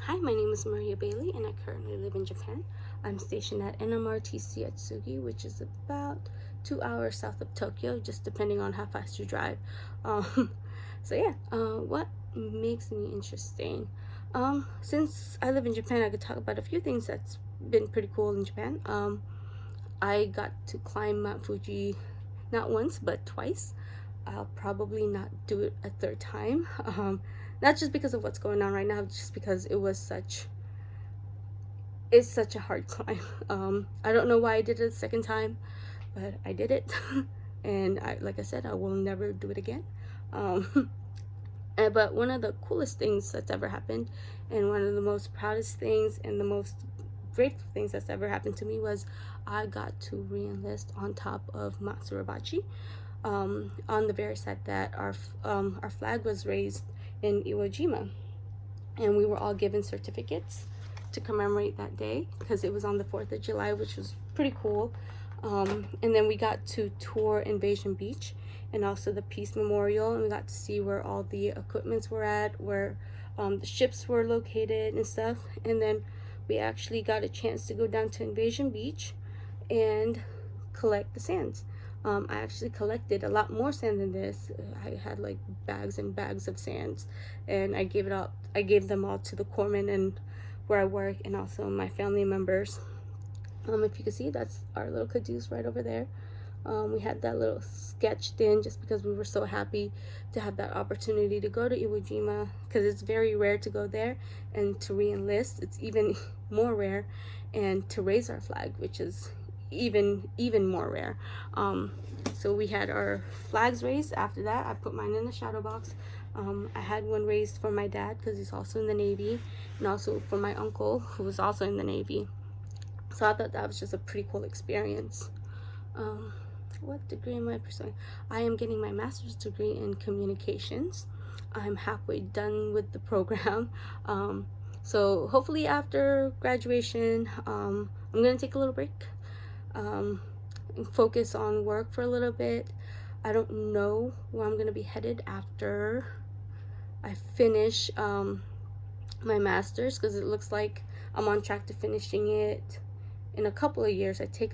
Hi, my name is Maria Bailey and I currently live in Japan. I'm stationed at NMRTC at Tsugi, which is about 2 hours south of Tokyo, just depending on how fast you drive. Um, what makes me interesting? Since I live in Japan, I could talk about a few things that's been pretty cool in Japan. I got to climb Mount Fuji not once, but twice. I'll probably not do it a third time. Not just because of what's going on right now, just because it's such a hard climb. I don't know why I did it a second time, but I did it. And like I said, I will never do it again. Um, but one of the coolest things that's ever happened, and one of the most proudest things and the most grateful things that's ever happened to me was I got to re-enlist on top of Mount Suribachi. On the very side that our flag was raised in Iwo Jima, and we were all given certificates to commemorate that day because it was on the 4th of July, which was pretty cool. And then we got to tour Invasion Beach and also the Peace Memorial, and we got to see where all the equipments were at, where the ships were located and stuff. And then we actually got a chance to go down to Invasion Beach and collect the sands. I actually collected a lot more sand than this. I had like bags and bags of sands, and I gave them all to the corpsmen and where I work, and also my family members. If you can see, that's our little caduce right over there. We had that little sketched in just because we were so happy to have that opportunity to go to Iwo Jima, because it's very rare to go there, and to re-enlist it's even more rare, and to raise our flag, which is even more rare. So we had our flags raised. After that, I put mine in the shadow box. I had one raised for my dad because he's also in the Navy, and also for my uncle who was also in the Navy. So I thought that was just a pretty cool experience. What degree am I pursuing? I am getting my master's degree in communications. I'm halfway done with the program. So hopefully after graduation, I'm gonna take a little break, and focus on work for a little bit. I don't know where I'm gonna be headed after I finish my master's, because it looks like I'm on track to finishing it in a couple of years. I take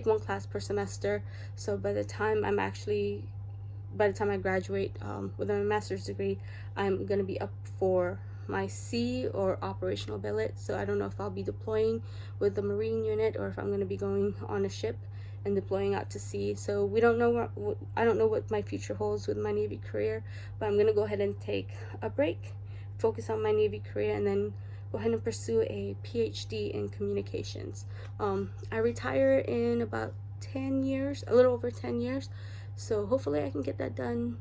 one class per semester, so by the time I graduate with my master's degree, I'm going to be up for my C, or operational billet. So I don't know if I'll be deploying with the Marine unit or if I'm going to be going on a ship and deploying out to sea. So we don't know I don't know what my future holds with my Navy career, but I'm going to go ahead and take a break, focus on my Navy career, and then go ahead and pursue a PhD in communications. I retire in about 10 years, a little over 10 years. So hopefully I can get that done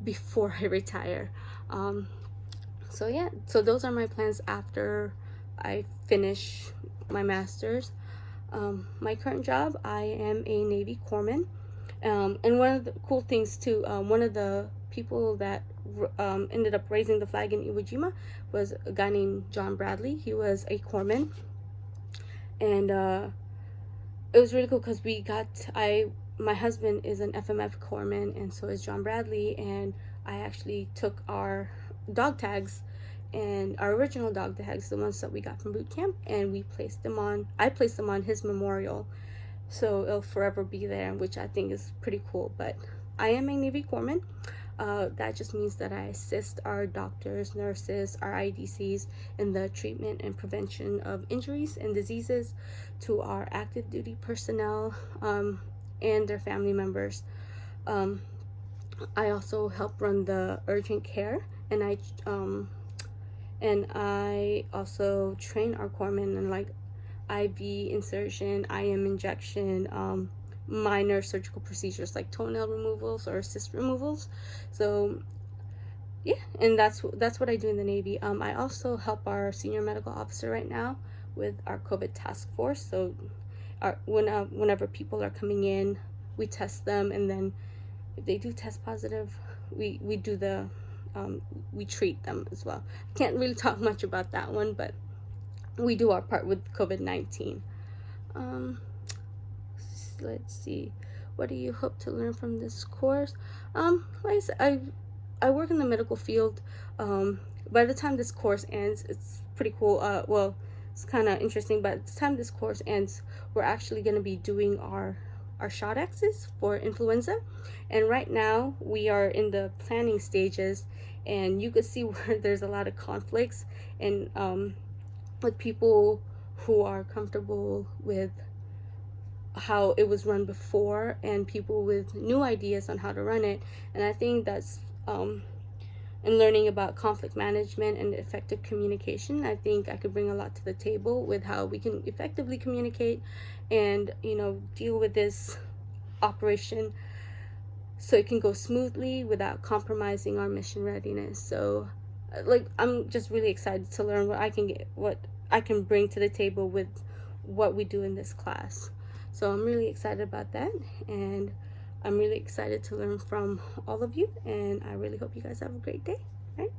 before I retire. So those are my plans after I finish my master's. My current job, I am a Navy corpsman. And one of the cool things too, one of the people that ended up raising the flag in Iwo Jima was a guy named John Bradley. He was a corpsman, and it was really cool because my husband is an FMF corpsman, and so is John Bradley, and I actually took our dog tags, and our original dog tags, the ones that we got from boot camp, and I placed them on his memorial, so it'll forever be there, which I think is pretty cool. But I am a Navy corpsman. That just means that I assist our doctors, nurses, our IDCs in the treatment and prevention of injuries and diseases to our active duty personnel and their family members. I also help run the urgent care, and I also train our corpsmen in like IV insertion, IM injection, minor surgical procedures like toenail removals or cyst removals. So yeah, and that's what I do in the Navy. I also help our senior medical officer right now with our COVID task force. So whenever people are coming in, we test them, and then if they do test positive, we treat them as well. I can't really talk much about that one, but we do our part with COVID-19. Let's see, what do you hope to learn from this course? Like I said, I work in the medical field. by the time this course ends, it's pretty cool. Well, it's kind of interesting, but by the time this course ends, we're actually going to be doing our shot X's for influenza. And right now we are in the planning stages, and you could see where there's a lot of conflicts, and with people who are comfortable with how it was run before and people with new ideas on how to run it. And I think that's in learning about conflict management and effective communication, I think I could bring a lot to the table with how we can effectively communicate and, you know, deal with this operation so it can go smoothly without compromising our mission readiness. So like, I'm just really excited to learn what I can bring to the table with what we do in this class. So I'm really excited about that, and I'm really excited to learn from all of you, and I really hope you guys have a great day. All right?